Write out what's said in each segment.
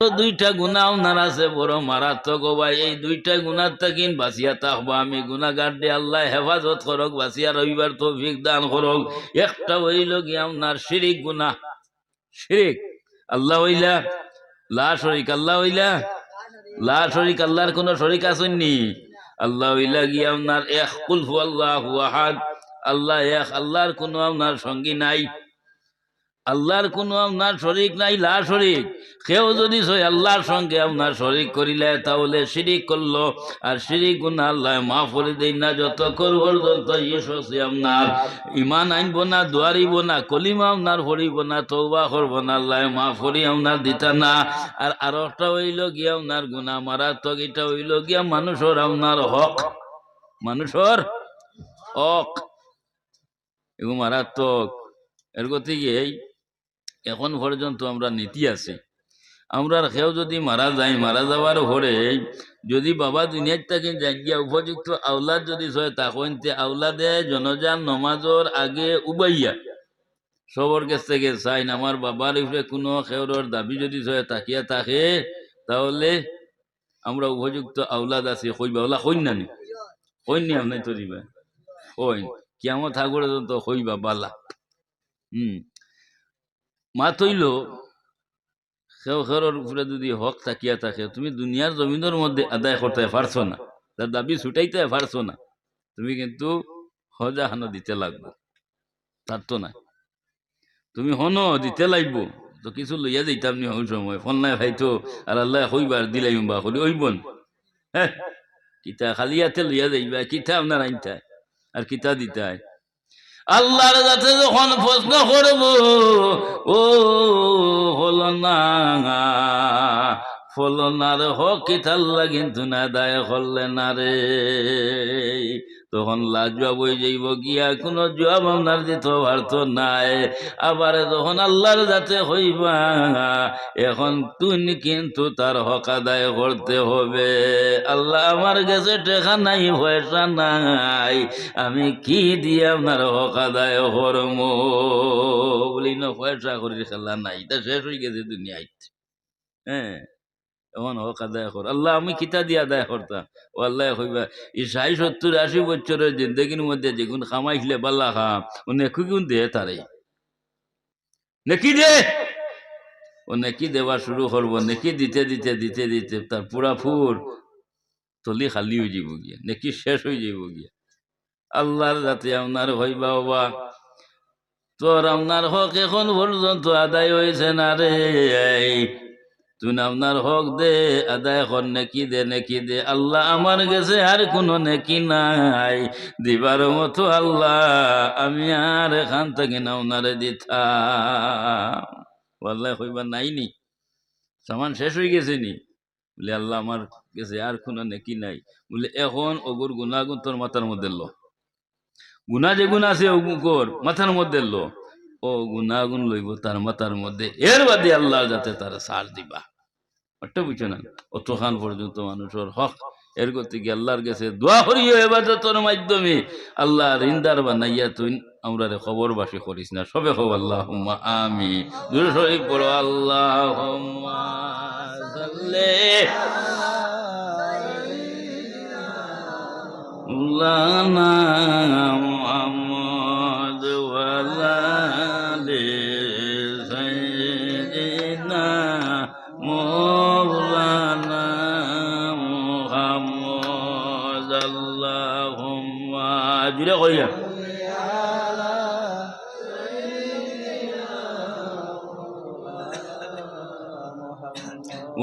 দুইটা গুনাহ ওনার আছে বড় মারাত্মক। ভাই এই দুইটা গুনাহ তাকিন বাঁচিয়া থাকবো আমি। গুনাহগার দে আল্লাহ হেফাজত করক, বাঁচিয়া রবিবার তৌফিক দান করক। একটা হইল গিয়া ওনার শিরিক গুনাহ। শিরিক আল্লাহ হইলা লা শরীক, আল্লাহ হইলা লা শরীক, আল্লাহর কোন শরীক আসেননি। আল্লাহ হইলা গিয়া ওনার এক, কুল হুয়াল্লাহু আহাদ, আল্লাহ এক, আল্লাহর কোন ওনার সঙ্গী নাই, আল্লাহর কোনো আপনার শরীক নাই, লা শরীক। কেউ যদি আল্লাহর সঙ্গে আপনার শরীক করিলে তাহলে শিরিক করলো। আর শিরিক গুনাহ আল্লাহ মাফ করে দেই না যতক্ষণ পর্যন্ত আপনার ইমান আনব না, দুয়ারিব না, কলিমা আপনার পড়িব না, তওবা করব না, আল্লাহ মাফ করি আপনার দিতা না। আর আরো একটা হইল গিয়া আপনার গুনাহ মারাত্মক, এটা হইল গিয়া মানুষের আপনার হক, মানুষের হক, এগুলো মারাত্মক। এর গতিকে এখন পর্যন্ত আমরা নীতি আছে, আমরা কেউ যদি মারা যায়, মারা যাওয়ার পরে যদি বাবা দুনিয়ার থেকে জায়গা উপযুক্ত আওলাদ যদি হয়, তখন আওলাদে জনজান নমাজর আগে উবাইয়া সবর কাছ থেকে চাইন আমার বাবার উপরে কোনো খেউরের দাবি যদি হয় তাকিয়া থাকে, তাহলে আমরা উপযুক্ত আওলাদ আছি কইবা, ওলা কইন না নি, কইন নি আপনি তরিবা কইন কিয়ামত থাকবে তো কইবা বালা। মা তৈল সেও খেরোর উপরে যদি হক থাকিয়া থাকে, তুমি দুনিয়ার জমিনের মধ্যে আদায় করতে পারছো না, তার দাবি ছুটাইতে পারছো না, তুমি কিন্তু হজা হানো দিতে লাগবো, তার তো না তুমি হনো দিতে লাগবো। তো কিছু লইয়া যাইতাম নি ওই সময়, ফোন নাই ভাইতো আর আল্লাহ হইবার দিলাইম বা হলি ওইবন, হ্যাঁ কিতা খালি হাতে লইয়া যাইবা, কিতা আপনার আনতায় আর কিতা দিতায়। আল্লাহর কাছে যখন প্রশ্ন করব, ও হল না হলো না রে হক কিতাল্লা কিন্তু না দায় করলে না রে, তখন লাজবাব হয়ে যাইব গিয়া কোনো জবাব আপনার দিতে পারত নাই। আবার যখন আল্লাহর যাতে হইবা, এখন তুমি কিন্তু তার হক আদায় করতে হবে। আল্লাহ আমার কাছে টাকা নাই, পয়সা নাই, আমি কি দিয়ে আপনার হক আদায় করব বলি না, পয়সা করি খেলা নাই, তা শেষ হয়ে গেছে দুনিয়ায়। হ্যাঁ এমন হক আদায় কর, আল্লাহ আমি কিতা দিয়ে আদায় করতাম। ও আল্লাহ হইবা এই 60-70-80 বছরের জিন্দগির মধ্যে যেগুন খামাইলে বাল্লা খাম, ও নেকি গুণ দে তারে, নেকি দে, ও নেকি দেওয়া শুরু করবো, নেকি দিতে দিতে দিতে দিতে তার পুরা ফুর তলি খালি হয়ে যাব গিয়া, নেকি শেষ হয়ে যাব গিয়া। আল্লাহর যাতে আপনার হইবা বাবা তোর আপনার হক এখন পর্যন্ত আদায় হয়েছে না রে, তুই আপনার হক দে আদায় কর, নেকি দে, নেকি দে। আল্লাহ আমার কাছে আর কোনো নেকি নাই দিবার মতো, আল্লাহ আমি আর এখান থেকে না ওনারে দিতাম। আল্লাহ কইবার নাইনি, সামান শেষ হয়ে গেছে নি, বলে আল্লাহ আমার কাছে আর কোনো নেকি নাই। বলে এখন ওগুর গুনাগুন তোর মাথার মধ্যে লো, গুনা যে গুণ আছে ওগুর মাথার মধ্যে লো, ও গুনাগুন লইব তার মাথার মধ্যে, এর বাদে আল্লাহ যাতে তার সার দিবা। ওটা বুঝছো না, অতখান পর্যন্ত মানুষের হক। এর করতে গিয়ে আল্লাহর কাছে দোয়া করিও ইবাদতের মাধ্যমে, আল্লাহ রিন্দার বানাইয়া তুই আমরা খবরবাসী করিস না। সবে হব আল্লাহুম্মা আমিন। দুরূদ শরীফ পড়ো, আল্লাহুম্মা সাল্লি আলা মুহাম্মদ ওয়া আলা আলি সাইয়্যিদিনা মাওলানা মুহাম্মদ। আল্লাহুম্মা জুড়ে কইয়া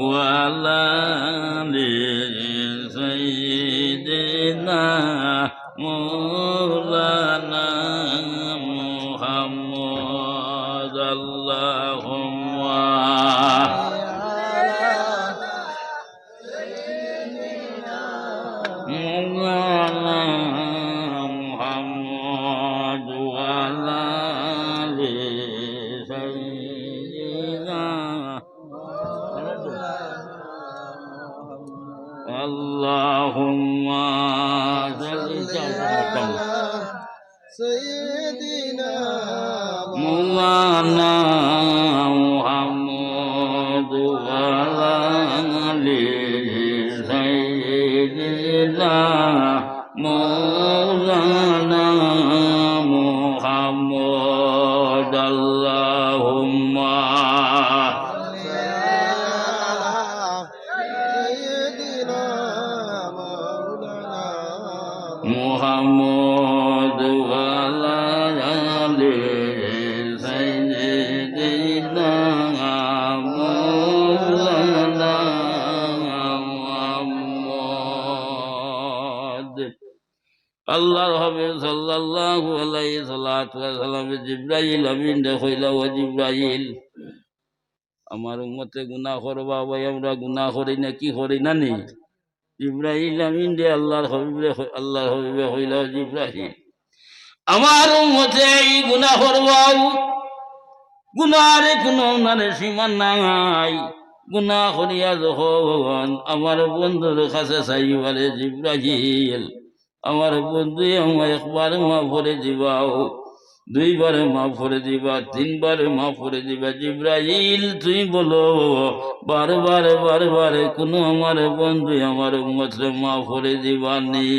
ওয়া আলা আলি সাইয়্যিদিনা মাওলানা মুহাম্মদ। আল্লাহুম্মা মাওলানা মুহাম্মদ ওয়া আলা আলি সাইয়্যিদিনা আল্লাহুম্মা সাইয়্যিদিনা মাওলানা মুহাম্মদ ওয়া আলা لسيدنا مولانا محمد اللهم محمد وعلى آل سيدنا مولانا محمد আল্লাহর হাবিব সাল্লাল্লাহু আলাইহি সাল্লাম জিবরাইল আমিন দেখাইলা ও জিবরাইল আমার উম্মতে গুনাহ করবা ভাই আমরা গুনাহ করি না কি করি না নি জিবরাইল আমিন দে আল্লাহর হাবিবে হইলা জিবরাইল আমার উম্মতে এই গুনাহ করবাও গুনারে কোনো নারে সীমা নাই গুনাহ করিয়া যখন আমার বন্ধুর কাছে চাইবারে জিবরাইল আমার বন্ধু আমার একবার মাফ করে দিবাও দুইবারে মাফ করে দিবা তিনবারে মাফ করে দিবা জিবরাইল তুই বলো বারবারে বারবারে কোনো আমার বন্ধু আমার উম্মতরে মাফ করে দিবানি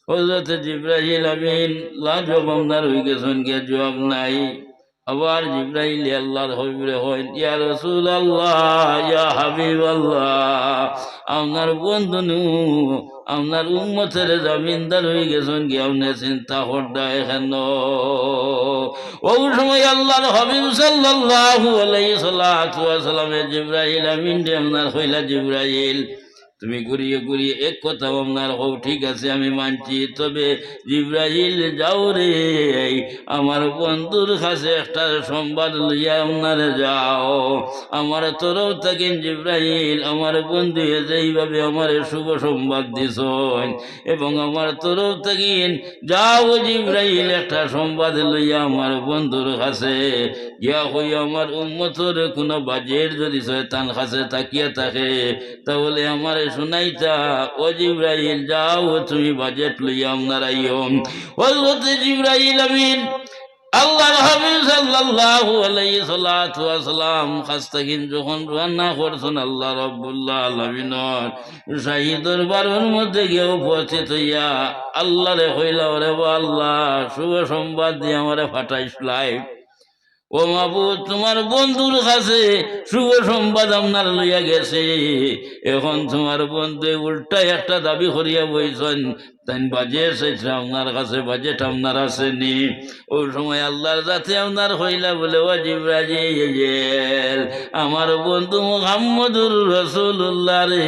হযরত জিবরাইল আমিন লাজবাব আমদার হয়ে গেছেন গিয়ে জবাব নাই আবার জিবরাইল আল্লাহর হাবিবে হইন ইয়া রাসূলুল্লাহ ইয়া হাবিবাল্লাহ আপনার বন্ধু নু আপনার উম্মতের জমিনদার হয়ে গেছেন কি আপনি চিন্তা করডা এখান ওই সময় আল্লাহর হাবিব সাল্লাল্লাহু আলাইহি সাল্লামের জিবরাইল আমিন দে আপনার হইলা জিবরাইল তুমি ঘুরিয়ে ঘুরিয়ে এক কথা আপনার হোক ঠিক আছে আমি মানছি তবে জিবরাইল যাও রে আমার বন্ধুর কাছে একটা সংবাদ লইয়া আপনার যাও আমার তরফ থাকেন জিবরাইল আমার বন্ধু যেইভাবে আমার শুভ সংবাদ দিছ এবং আমার তরফ থাকেন যাও জিবরাইল একটা সংবাদ লইয়া আমার বন্ধুর কাছে ইয়া হই আমার উম্মতর কোনো বাজেট যদি শয়তান কাছে তাকিয়া থাকে তাহলে আমার শুনাইতা ও জিবরাইল যাও তুমি বাজেট লইয়া আপনার আইও হযরত জিবরাইল আমিন আল্লাহর হাবিব সাল্লাল্লাহু আলাইহি সাল্লাম খাস্তাকিন যখন রান্না করছেন আল্লাহ রাব্বুল আলামিন শাহী দরবারের মধ্যে গিয়ে উপস্থিত হইয়া আল্লাহরে কইলা ওরে আল্লাহ শুভ সংবাদ দিয়ে আমারে ফাটাইছলাই ও মাবুদ তোমার বন্ধুর কাছে শুভ সংবাদ আপনার লইয়া গেছে এখন তোমার বন্ধু উল্টা একটা দাবি করিয়া বইছেন তাই বাজেট চাইছে আপনার কাছে বাজেট আপনার আছে নি ওই সময় আল্লাহর যাতে আপনার হইলা বলে ও জিবরাইল আমার বন্ধু মুহাম্মদুর রাসূলুল্লাহ রে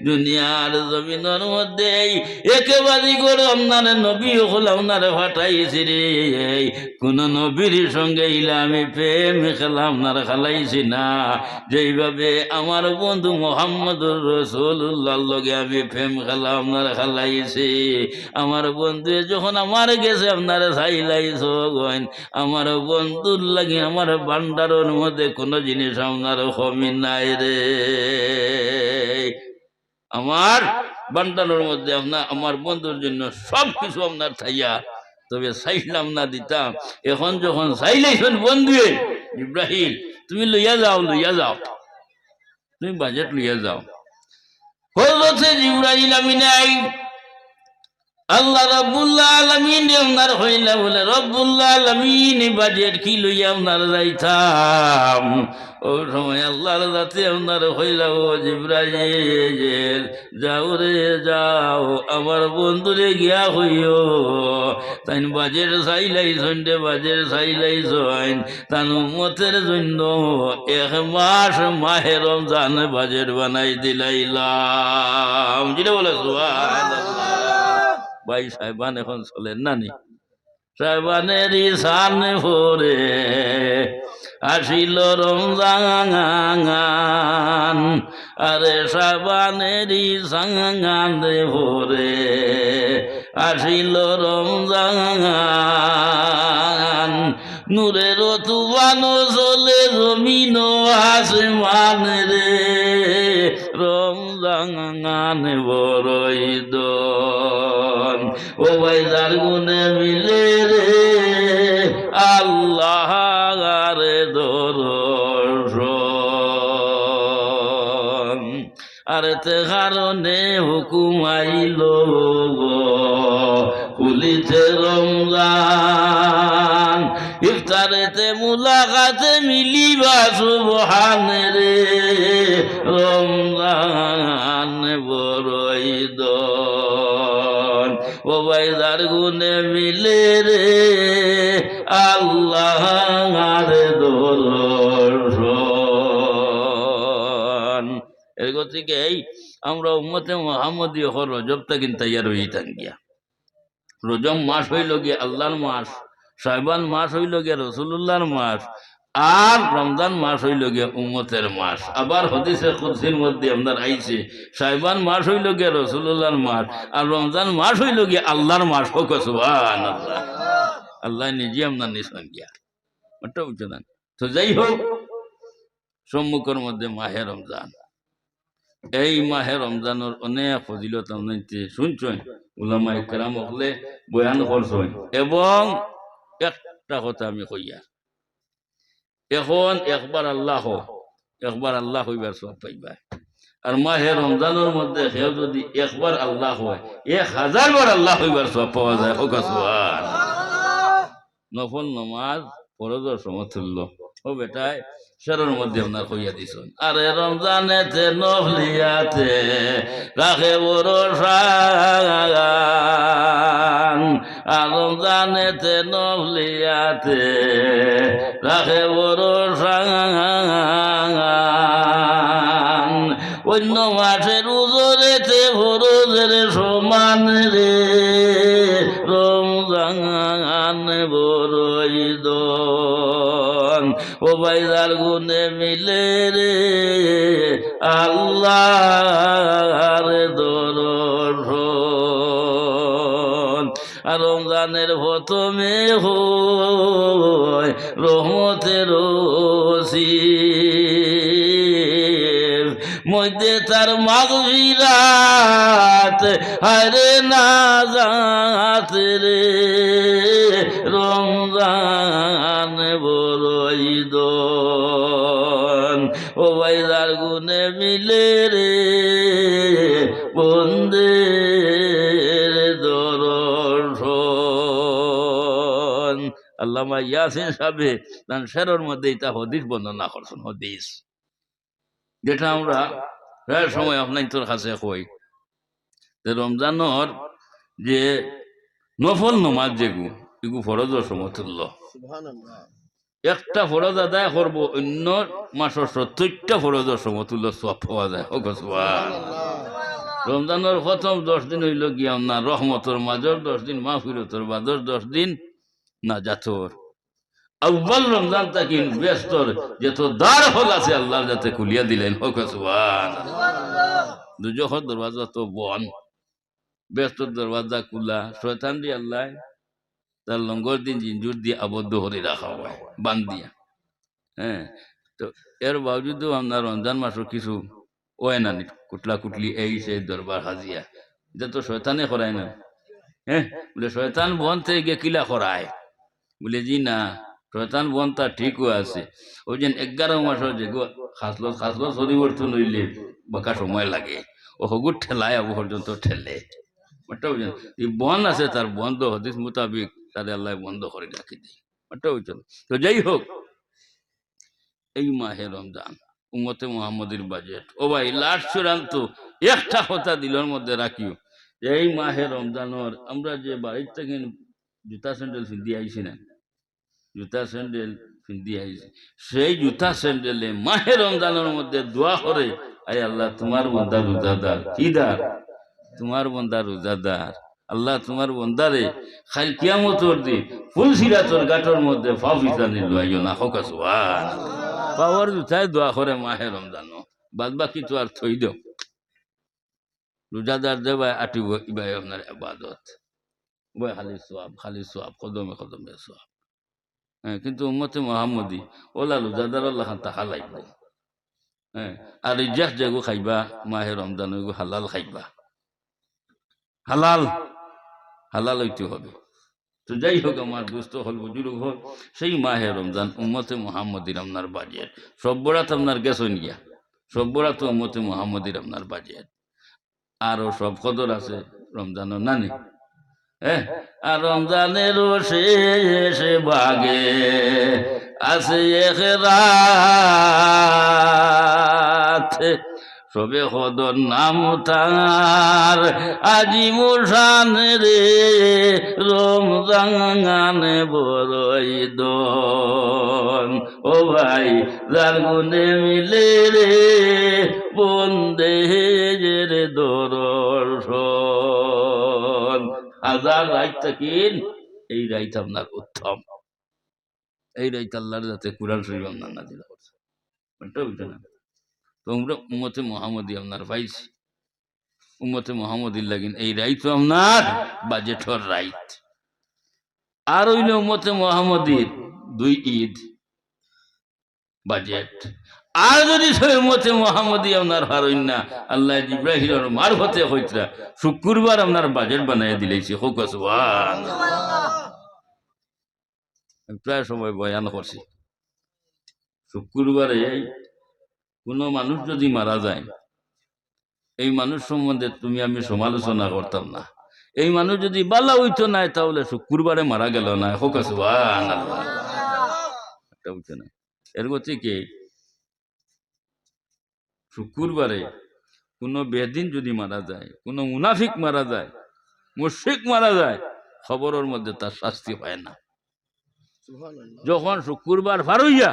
দুনিয়ার জমিনের মধ্যে একেবারে করে আপনার নবী হল আপনার ফাটাইছি রে কোন নবীর সঙ্গে ইলা আমি প্রেম খেলা আপনার খালাইছি না যেইভাবে আমার বন্ধু মুহাম্মদুর রাসূলুল্লাহর লগে আমি প্রেম খেলা আপনার খালাইছি আমার বন্ধু যখন আমার গেছে আপনার চাইলাইছ আমার বন্ধুর লাগে আমার ভান্ডারের মধ্যে কোনো জিনিস আপনার কমি নাই রে আমার ভান্ডারের মধ্যে আপনার আমার বন্ধুর জন্য সব কিছু আপনার থাইয়া তবে চাইলাম না দিতাম এখন যখন চাইলেছেন বন্ধু ইব্রাহিম তুমি লইয়া যাও তুমি বাজেট লইয়া যাও হযরত জিবরাইল আমিন আল্লাহ রাব্বুল আলামিন আপনার হইলা বলে রব্বুল আলামিন বাজেট কি লইয়া আপনার যাইতাম ওই সময় আল্লাহর যাতে আপনার হইলা ও জিবরাইল যাও রে যাও আমার বন্ধুরে গিয়া হইও তাই বাজেট চাইলাইছেন রে বাজেট চাইলাইছেন তার উম্মতের জন্য 1 মাস মাহে রমজান বাজেট বানাই দিলাইলাম যেটা বলে সুবহানাল্লাহ ভাই সাহেবান এখন চলেন নানি সাহেবানেরই সান ভরে আসিল রমজান আরে সাহেবানেরই সাঙ্গান ভরে আসিল রমজান নূরের তুফান চলে জমিন আসমান রে রমজান বড়ই দন ও ভাই যার গুণে মিলে রে আল্লাহ রে দরস আর তে কারণে হুকুম আইল খুলিছে রমজান ইফতারেতে মুলাকাতে মিলিবা সুবহান রে রমজান বড়ই দন ও বাইদার গুনে মিলে রে আল্লাহ দর্শন এর গতিকে এই আমরা উম্মতে মুহাম্মদী হল রজবটা কিন্তু তৈয়ার হয়ে গিয়া রজব মাস হইল গিয়ে আল্লাহর মাস শাবান মাস হইল গিয়ে রসুল্লাহর মাস আর রমজান মাস হইল গিয়ে উম্মতের মাস আবার হাদিসে কুদসির মধ্যে আপনার আইছে শাবান মাস হইল গিয়ে রসুল্লাহর মাস আর রমজান মাস হইল গিয়ে আল্লাহর মাস হোক সুবহানাল্লাহ আল্লাহ নিজে আপনার নিশান গিয়া ওটা বুঝছো না তো যাই হোক সম্মুখের মধ্যে মাহে রমজান এই মাহে রমজানের অনেক ফজিলত আপনাকে শুনছেন উলামা ইকরাম হলে বয়ান করছেন এবং একটা কথা আমি কইয়া এখন একবার আল্লাহ হইবার সব পাইবা আর মাহে রমজানের মধ্যে কেউ যদি একবার আল্লাহ হয় 1000 বার আল্লাহ হইবার সব পাওয়া যায় হোক সুবহানাল্লাহ নফল নমাজ ফরজের সমতুল্য ও বেটায় শরীরের মধ্যে আপনার কইয়া দিছেন আরে রমজানেতে নফলিয়াতে রাখে ভরসা আর রমজানেতে নফলিয়াতে রাখে ভরসা অন্য মাসের উজরেতে ফরজের সমান রে রমজান বড়ই দন ও বাইদার গুনে মিলে রে আল্লাহর দর্শন আর রমজানের প্রথমে হয় রহমতের মধ্যে তার মাগফিরাত হায়রে নাজাত রে রমজান বড়ই দন ও বাইদার গুনে মিলে রে বন্দের দর্শন আল্লামা ইয়াসিন সাহেব তার শেরের মধ্যে এটা হাদিস বর্ণনা করছেন হাদিস যেটা আমরা প্রায় সময় আপনার তোর কাছে কই রমজানের যে নফল নমাজ যেগু এগু ফরজ সমতুল্য একটা ফরজ আদায় করবো অন্য মাসের 70টা ফরজ সমতুল্য সব পাওয়া যায় রমজানের প্রথম 10 দিন হইল গিয়া না রহমতর মাজর 10 দিন মাহফিরতর বাদর 10 দিন না জাতর আউ্বাল রমজান তাকিন ব্যস্তর যত দ্বার হল আছে আল্লাহ যাতে খুলিয়া দিলেন হোক সুবহানাল্লাহ দুজখর দরওয়াজা তো বন ব্যস্তর দরওয়াজা খুলা শয়তান দিয়ে আল্লাহ তার লঙ্গর দিন জিঞ্জুর দিয়ে আবদ্ধ করে রাখা হয় বান দিয়া হ্যাঁ তো এর বাবজুদও আপনার রমজান মাসের কিছু ওয় না কুটলা কুটলি এই সেই দরবার হাজিয়া এটা তো শয়তানে করায় না হ্যাঁ বলে শয়তান বন থেকে কিলা করায় বলে জি না শয়তান বনটা ঠিকও আছে ওই যে 11 মাসের যে খাসলো পরিবর্তন হইলে বাঁকা সময় লাগে ও হগুর ঠেলায় আবু পর্যন্ত ঠেলে ওটা বুঝলেন এই বন আছে তার বন্ধ হদিস মোতাবিক তাদের আল্লাহ বন্ধ করে রাখি দিই ওটা বুঝলেন তো যাই হোক এই মাহে রমজান উম্মতে মুহাম্মদের বাজেট ও ভাই লাস্ট চূড়ান্ত একটা কথা দিলের মধ্যে রাখিও এই মাহে রমজানের আমরা যে বাড়ির থেকে জুতা স্যান্ডেল ফিন্দি আইছি না জুতা স্যান্ডেল ফিন্দি আইছি সেই জুতা স্যান্ডেলে মাহে রমজানের মধ্যে দোয়া করে আয় আল্লাহ তোমার বন্দা রোজাদার কিদার তোমার বন্দা রোজাদার আল্লাহ তোমার বন্দারে খালি কিয়ামতর দিন ফুল সিরাতর গাটর মধ্যে ফাফিসানি লইও না হোক সুবহানাল্লাহ পাওয়ার জুতায় দোয়া করে মাহে রমজান বাদ বাকি তো আর থই দেও রোজাদার দেবাই আটিব ইবাই আপনার ইবাদত ওই খালি সোয়াব কদমে কদমে সোয়াব হ্যাঁ কিন্তু উম্মতে মুহাম্মদী ওলা রোজাদার আল্লাহ টাকা লাগবে হ্যাঁ আর রিজাক যেগু খাইবা মাহে রমজান ওইগু হালাল খাইবা হালাল হইতে হবে তো যাই হোক আমার দুস্থ হল বুজুর্গ হল সেই মাহে রমজান উম্মতে মুহাম্মদীর আপনার বাজেট সব বড়াত আপনার গেছেন গিয়া সবরা তো উম্মতে মুহাম্মদীর আপনার বাজেট। আরো সব কদর আছে রমজানের নানি, হ্যাঁ। আর রমজানেরও শেষ ভাগে আছে এক রাত, সবে কদর নাম তার আজি মুসান রে, রমজান বড়ই দন। ও ভাই যার গুনে মিলে রে বন্দেজের দর্শন। হাজার রাইত থাকিন এই রাইত আপনার উত্তম, এই রাইত আল্লাহর যাতে কুরআন শরীফ আপনার নাযিল করছে, বুঝতে না? তোমরা উম্মতে মুহাম্মদী আপনার পাইছি, উম্মতে মুহাম্মদীর লাগিন এই রাইত আপনার বাজেটর রাইত। আর হইল উম্মতে মুহাম্মদীর 2 ঈদ বাজেট। আর যদি উম্মতে মুহাম্মদী আপনার হারইন না, আল্লাহ জিবরাইলের মারফতে হইতরা শুক্রবার আপনার বাজেট বানাইয়া দিলেছে। হোক সুবহানাল্লাহ। প্রায় সময় বয়ান করছি, শুক্রবারে কোনো মানুষ যদি মারা যায়, এই মানুষ সম্বন্ধে তুমি আমি সমালোচনা করতাম না। এই মানুষ যদি বালা হইতো না তাহলে শুক্রবারে মারা গেল না। হোক সুবহানাল্লাহ। এর গতিকে শুক্রবারে কোনো বেদিন যদি মারা যায়, কোনো মুনাফিক মারা যায়, মুশরিক মারা যায়, খবরের মধ্যে তার শাস্তি পায় না। যখন শুক্রবার পার হইয়া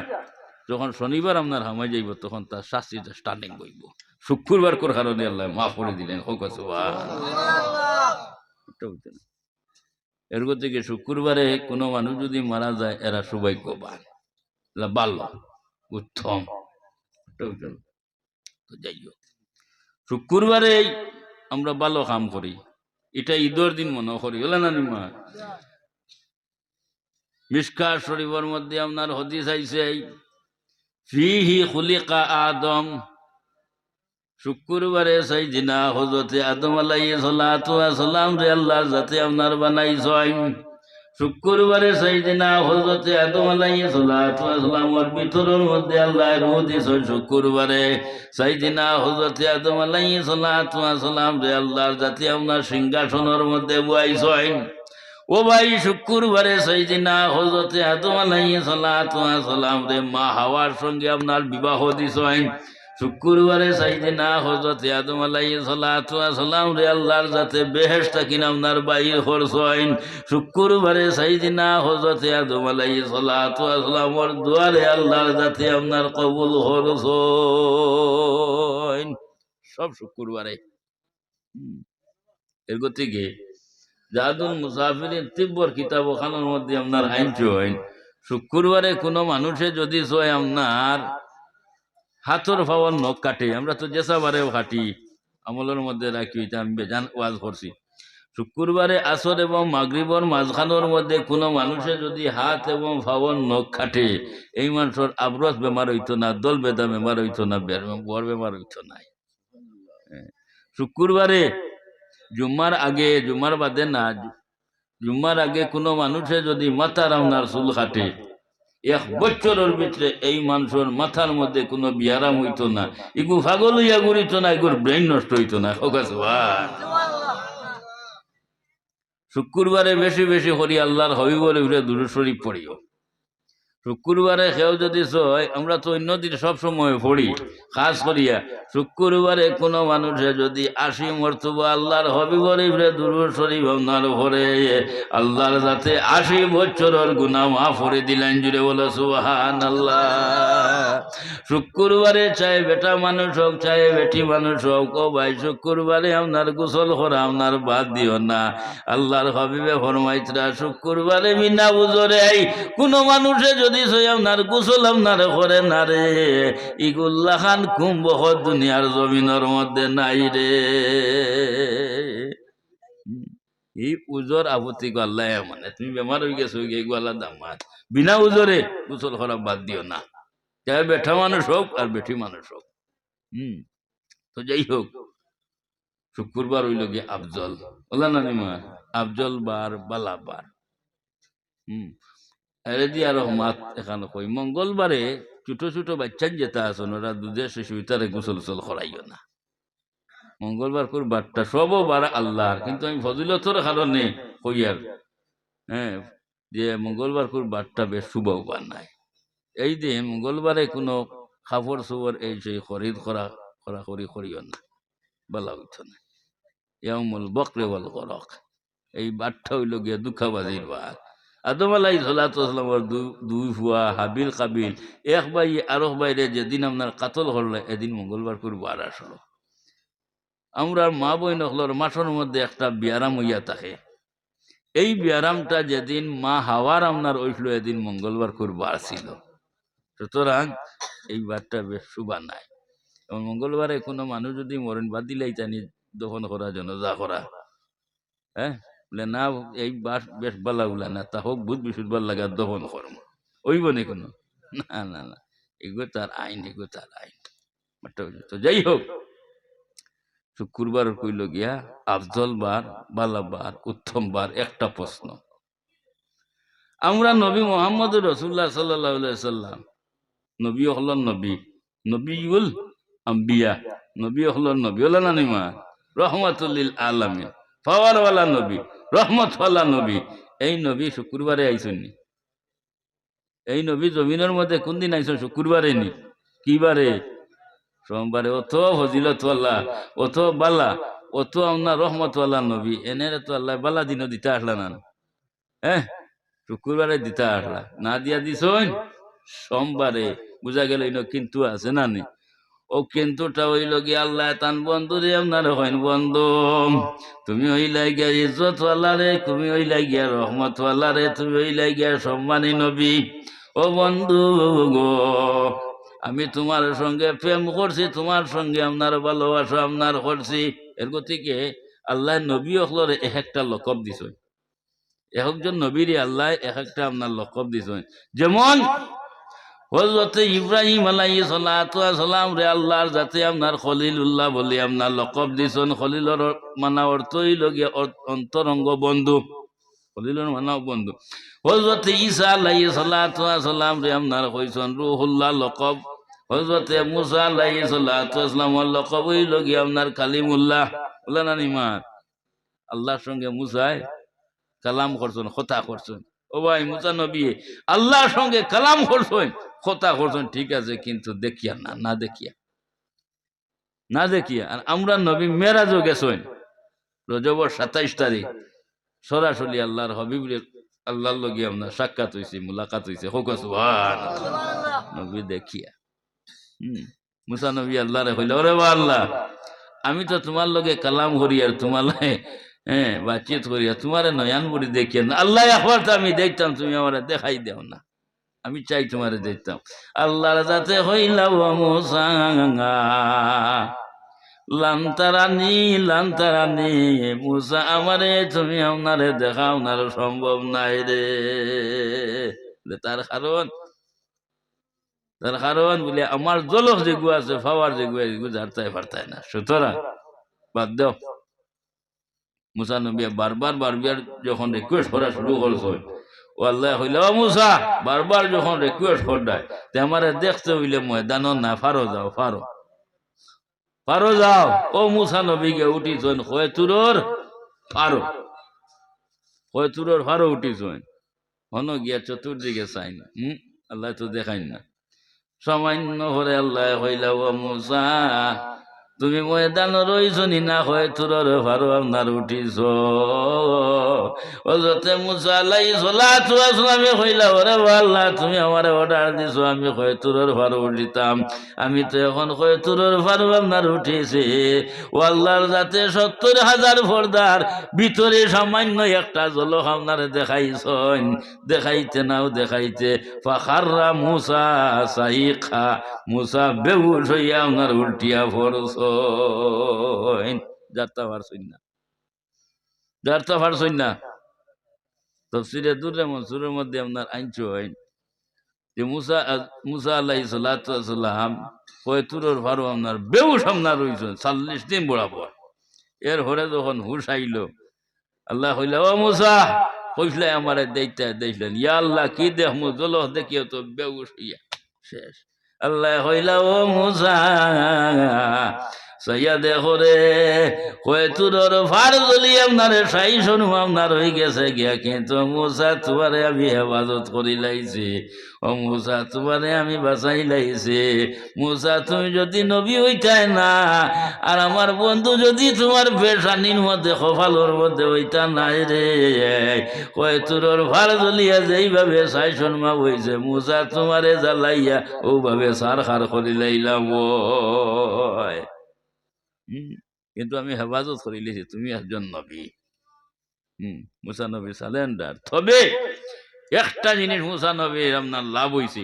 যখন শনিবার আপনার হামাই যাইব, তখন তার শাস্তিটা স্টার্টিং বইব। শুক্রবার কোর কারণে আল্লাহ মাফ করে দিলেন। হোক সুবহানাল্লাহ। এর থেকে শুক্রবারে কোনো মানুষ যদি মারা যায়, এরা সৌভাগ্যবান, ভালো, উত্তম। যাই হোক, শুক্রবারে আমরা ভালো কাম করি, এটা ঈদের দিন মনে করি, হলে না নিমা? মিশকাত শরীফের মধ্যে আপনার হাদিস আইছে, ফিহি খুলিকা আদম। শুক্রবারে সাইয়েদিনা হযরতে আদম আলাইহিস সালাতু ওয়াস সালাম রে আল্লাহ যাতে আপনার বানাইছেন। শুক্রবারে সাইয়েদিনা হযরতে আদম আলাইহিস সালাতু ওয়াস সালামের ভিতরের মধ্যে আল্লাহ রূহ দিয়েছেন। শুক্রবারে সাইয়েদিনা হযরতে আদম আলাইহিস সালাতু ওয়াস সালাম রে আল্লাহ যাতে আপনার সিংহাসনের মধ্যে বসাইছেন। ও ভাই, শুক্রবারে সাইয়েদিনা হযরতে আদম আলাইহিস সালাতু ওয়াস সালাম রে মা হাওয়ার সঙ্গে আপনার বিবাহ দিয়েছেন। শুক্রবারে সাইয়েদিনা হযরতে আদম আলাইহিস সালাতু ওয়াস সালাম রে আল্লাহর যাতে বেহেশত কিনা আপনার বাইর করছেন। শুক্রবারে সাইয়েদিনা হযরতে আদম আলাইহিস সালাতু ওয়াস সালামের দুয়ারে আল্লাহর যাতে আপনার কবুল করছেন। সব শুক্রবারে। এর গতিকে জাদুল মুসাফিরিন তিব্বর কিতাব ওখানের মধ্যে আপনার আইন শুক্রবারে কোনো মানুষে যদি সয় আপনার হাতর ফাওয়ার নখ কাটে, আমরা তো জেসাবারেও কাটি, আমলের মধ্যে রাখি, আমি বেজান ওয়াজ করছি। শুক্রবারে আসর এবং মাগরিবর মাঝখানোর মধ্যে কোনো মানুষে যদি হাত এবং ফাওয়ার নখ কাটে, এই মানুষের আবরস বেমার হইতো না, দল বেদা বেমার হইতো না, বর বেমার হইতো না। শুক্রবারে জুম্মার আগে, জুম্মার বাদে না, জুম্মার আগে কোনো মানুষে যদি মাথার আপনার চুল কাটে, 1 বছরের ভিতরে এই মানুষের মাথার মধ্যে কোনো বিয়ারাম হইতো না, এগু পাগল হইয়া ঘুরিত না, এগুর ব্রেন নষ্ট হইতো না। শুক্রবারে বেশি বেশি করি আল্লাহর হবিবর উপরে দুরূদ শরীফ পড়িও। শুক্রবারে কেউ যদি সয়, আমরা তো অন্য দিন সবসময় পড়ি, খাস করিয়া শুক্রবারে কোনো মানুষে যদি 80 মর্তবা আল্লাহর হবিবর উপরে দুরূদ শরীফ আপনার পড়ে, আল্লাহর যাতে 80 বছরের গুনাহ মাফ করে দিলেন। জুড়ে বলো সুবহানাল্লাহ। শুক্রবারে চাই বেটা মানুষ হোক, চাই বেটি মানুষ হোক, ও ভাই শুক্রবারে আপনার গোসল করা আপনার বাদ দিও না। আল্লাহর হবিবে ফরমাইতরা শুক্রবারে বিনা উজরে কোনো মানুষে যদি আপনার গোসল আপনার করে না রে, ইগুল্লা খান কুম্ভ দুনিয়ার জমিনের মধ্যে নাই রে। এই উজর আপত্তি আল্লাহ, মানে তুমি বেমার হয়ে গেছো, এগুলা দামাত বিনা উজরে গোসল করা বাদ দিও না, চাই বেঠা মানুষ হোক আর বেঠি মানুষ হোক। তো যাই হোক, শুক্রবার হইল গিয়ে আফজল, বলা না নিমা, আফজল বার বালা বার। এরে দিয়া রহমাত এখানে কই, মঙ্গলবারে ছোট ছোট বাচ্চা যেটা আছেন ওরা দুধের শিশু তারে গোসল উসল করাইও না। মঙ্গলবার করে বারটা সবও বার আল্লাহর, কিন্তু আমি ফজিলতর কারণে কইয়ার, হ্যাঁ, যে মঙ্গলবার করে বারটা বেশ শুভ বার নাই। এই দিন মঙ্গলবারে কোনো খাবার সুবর এই সেই খরিদ করি করিও না, বলা হইতো না। ইয়ামুল বকরে ওয়াল গরক, এই বারটা হইল গিয়া দুঃখাবাজির বার। আদম আলাই সালাতামের দুই ফুয়া হাবিল কাবিল এক ভাই আরো বাইরে যেদিন আপনার কাতল করলে এদিন মঙ্গলবার করে বার আসলো। আমরা মা বই নকলর মাঠের মধ্যে একটা ব্যায়াম হইয়া থাকে, এই ব্যায়ামটা যেদিন মা হাওয়ার আপনার ওইছিল এদিন মঙ্গলবার করে বার ছিল। সুতরাং এই বারটা বেশ শুভা নাই। এবং মঙ্গলবারে কোনো মানুষ যদি মরেন বাদ দিলেই জানি দফন করা জনজা করা, হ্যাঁ, বলে না এই বাস বেশ বালা উলা না, তা হোক বুধ বৃহস্পতিবার লাগা দফন কর্ম ওইব নি কোনো, না না না, এগুলো তার আইন, এগুলো তার আইন। তো যাই হোক, শুক্রবার কইল গিয়া আফজল বার, বালা বার, উত্তম বার। একটা প্রশ্ন, আমরা নবী মোহাম্মদ রসুল্লাহ সাল্লাল্লাহু সাল্লাম, নবী হলন নবী, নবীউল আম্বিয়া, নবী হলন নবী হল না নিমা, রহমাতুল্লিল আলামিন, পাওয়ারওয়ালা নবী, রহমতওয়ালা নবী। এই নবী শুক্রবারে আইসেন নি? এই নবী জমিনের মধ্যে কোন দিন আইসেন? শুক্রবারে নি। কি বারে? সোমবারে। অত ফজিলতওয়ালা, অত বালা, অত আপনার রহমতওয়ালা নবী, এনের তো আল্লাহ বালা দিনও দিতে আসলা না, হ্যাঁ, শুক্রবারে দিতে আসলা না, দিয়া দিছইন সোমবারে। বুঝা গেল কিন্তু আছে না নি? ও কিন্তুটা হইল গিয়া আল্লাহ তান বন্ধু রে, আপনার হইন বন্ধু, তুমি হইলাই গিয়া ইজ্জতওয়ালা রে, তুমি হইলাই গিয়া রহমতওয়ালা রে, তুমি হইলাই গিয়া সম্মানী নবী। ও বন্ধু গো, আমি তোমার সঙ্গে প্রেম করছি, তোমার সঙ্গে আপনার ভালোবাসা আপনার করছি। এর গতিকে আল্লাহ নবী হলরে এক একটা লকব দিছ, একজন নবীর আল্লাহ এক একটা আপনার লকব দিছ। যেমন হযরত ইব্রাহিম আলাইহিস সালাম রে আল্লাহর যাতে আপনার খলিলুল্লাহ বলে আপনার লকব দিছেন। খলিলর মানা অর্থ হইল গিয়া অন্তরঙ্গ বন্ধু, খলিলর মানা বন্ধু। হযরত ঈসা আলাইহিস সালাম রে আপনার কইছেন রুহুল্লাহ লকব। হযরত মুসা আলাইহিস সালামের লকব হইল গিয়া আপনার কালিমুল্লাহ। বলে না নিমা, আল্লাহর সঙ্গে মুসায় কালাম করছেন, কথা করছেন। ও ভাই, মুসা নবী আল্লাহর সঙ্গে কালাম করছেন, কথা করছেন, ঠিক আছে, কিন্তু দেখিয়া না, না দেখিয়া, না দেখিয়া। আর আমরা নবী মেরাজও গেছেন রজবর 27 তারিখ, সরাসরি আল্লাহর হাবিবের আল্লাহর লগে আপনার সাক্ষাৎ হইছে, মুলাকাত হইছে। হোক সুবহানাল্লাহ, নবী দেখিয়া। মুসা নবী আল্লাহরে কইল, ওরে বা আল্লাহ, আমি তো তোমার লগে কালাম করি আর তোমার হ্যাঁ বাতচিত করি, আর তোমার নয়ান বুড়ি দেখিয়া না। আল্লাহ একবার তো আমি দেখতাম, তুমি আমার দেখাই দেও না, আমি চাই তোমারে দেখতাম। আল্লাহর যাতে হইলা ও মুসা লান্তারানি, লান্তারানি, মুসা আমারে তুমি আপনারে দেখা আপনার সম্ভব নাই রে। তার কারণ বলে আমার জলক যেগু আছে, ফাওয়ার যেগু এগু ঝাড়তায় পারতায় না। সুতরাং বাদ দাও। মুসা নবী বারবার যখন রিকোয়েস্ট করা শুরু করছো, ও আল্লাহ হইলে ও মুসা, বারবার যখন রিকোয়েস্ট করডায়, তে আমারে দেখতে হইলে ময়দান না, ফারো যাও, ফারো যাও। ও মুসা নবীকে উঠিছেন খয়তুরর ফারো উঠিছেন। হন গিয়া চতুর্দিকে চাইন, আল্লাহ তো দেখাইন না। সামান্য হরে আল্লাহ হইলা ও মুসা, তুমি ময়দান রইছ নি না, হয় তোর ভারো আপনার উঠিছ। হযরত মুসা আলাইহিস সালামে কইলা, ওরে আল্লাহ, তুমি আমারে অর্ডার দিছো আমি খয়তুরের ভারো উঠিতাম, আমি তো এখন খয়তুরের ভারো আপনার উঠেছে। ও আল্লাহর যাতে 70,000 পর্দার ভিতরে সামান্য একটা ঝলক আপনারে দেখাইছেন, দেখাইতে নাও দেখাইতে ফাখাররা মুসা সাইখা, মুসা বেহুশ হইয়া আপনার উল্টিয়া পড়ছ। যাত্রা পারছই না। তাফসীরে দুররে মনসুরের মধ্যে আপনার আইন যে মুসা আলাইহিস সালাম কয়তুরের ভারো আপনার বেহুশ আপনার রইছেন 40 দিন বরাবর। এর হরে যখন হুশ আইল, আল্লাহ কইলা, ও মুসা, কইলে আমারে দেখলেন, ইয়া আল্লাহ কি দেখমু, জলহ দেখিও তো বেহুশ হইয়া শেষ। আল্লাহ হইলা ও মুসা সাইয়া দেখো রে কয় তোর ফার জলি আপনারে সাই শোনো আপনার হয়ে গেছে গিয়া কিন্তু মুসা তোমারে আমি হেফাজত করি লাইছি ও মুসা তোমারে আমি বাঁচাই লাইছি মুসা তুমি যদি নবী হইতাই না আর আমার বন্ধু যদি তোমার পেশানির মধ্যে কপালোর মধ্যে হইতা নাই রে কয় তোর ফার জ্বলিয়া যেইভাবে সাই শোনমা হইছে মুসা তোমারে জ্বালাইয়া ওভাবে সার খার করি লাইলাম ওই। কিন্তু আমি হেফাজত করি লিছি তুমি একজন নবী। মুসা নবী সালেন্ডার। তবে একটা জিনিস মুসা নবীর আপনার লাভ হয়েছে,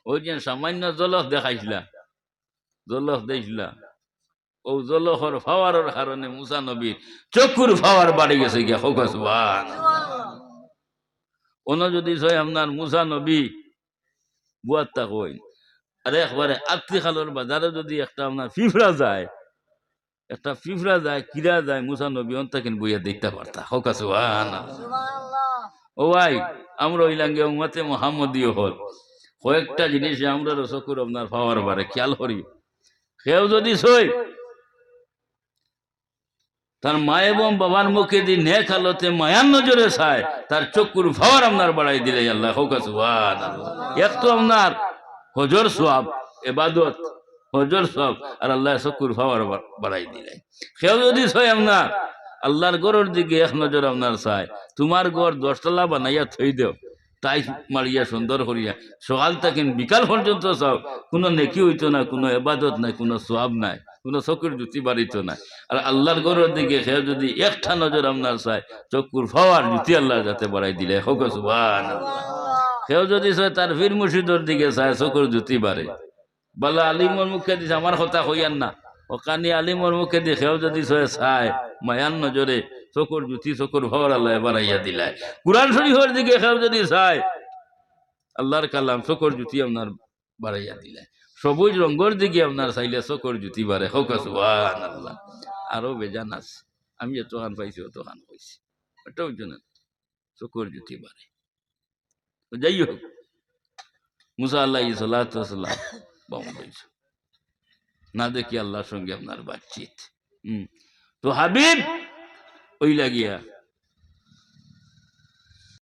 ওই যে সামান্য জলখ দেখাইছিলা, জলখ দেখছিলা, ও জলখর ফাওয়ারের কারণে মুসা নবীর চক্ষুর ফাওয়ার বাড়ি গেছে গিয়া হোক সুবহানাল্লাহ। অন্য যদি ছয় আপনার মুসা নবী বুয়াত্তা কই আর একবারে আত্মি খালোর বাজারে যদি একটা আপনার ফিফরা যায়, একটা ফিফরা যায় কিরা যায় মুসা নবী অন্তাকেন বইয়া দেখতে পারতা হোক সুবহানাল্লাহ। ও ভাই আমরা ওইলাঙ্গে উম্মতে মুহাম্মদীয় হল কয়েকটা জিনিস আমরা চকুর আপনার পাওয়ার বারে খেয়াল করি। কেউ যদি সই তার মা এবং বাবার মুখে দিয়ে নেক আলোতে মায়ার নজরে চায় তার চক্ষুর পাওয়ার আপনার বাড়াই দিলে আল্লাহ হোক সুবহানাল্লাহ। এক তো আপনার হজর সওয়াব ইবাদত হজর সওয়াব আর আল্লাহ চক্ষুর পাওয়ার বাড়াই দিলে। কেউ যদি সই আপনার আল্লাহর গড়ের দিকে এক নজর আপনার চায়, তোমার গড় 10 তলা বানাইয়া থই দেও, তাই মারিয়া সুন্দর করিয়া সকাল থেকে বিকাল পর্যন্ত চাও, কোনো নেকি হইতো না, কোনো এবাদত নাই, কোনো সোয়াব নাই, কোনো চকুর জুতি বাড়িত না। আর আল্লাহর গড়ের দিকে সে যদি একটা নজর আপনার চায় চকুর ফাওয়ার জুতি আল্লাহ যাতে বাড়াই দিলে হোক সুবহানাল্লাহ। সেও যদি চায় তার ফির মুর্শিদের দিকে চায় চকুর জুতি বাড়ে। বলে আলিমর মুখে দিছে আমার কথা হইয়ান না, ওখানে আলিমর মুখে দিয়ে সেও যদি চায় মায়ান নজরে চকুর জুতি চকুর ফাওয়ার আল্লাহ বাড়াইয়া দিলায়। কুরআন শরীফের দিকে সেও যদি চায় আল্লাহর কালাম চকুর জুতি আপনার বাড়াইয়া দিলায়। সবুজ রঙের দিকে আপনার চাইলে চকুর জুতি বাড়ে হোক সুবহানাল্লাহ। আরো বেজান আছে, আমি এতখান পাইছি অতখান কইছি, এটাও জানেন চকুর জুতি বাড়ে। যাই হোক মুসা আলাইহিস সালাতু ওয়াস সালাম না দেখি আল্লাহর সঙ্গে আপনার বাতচিত। তো হাবিব ওই লাগিয়া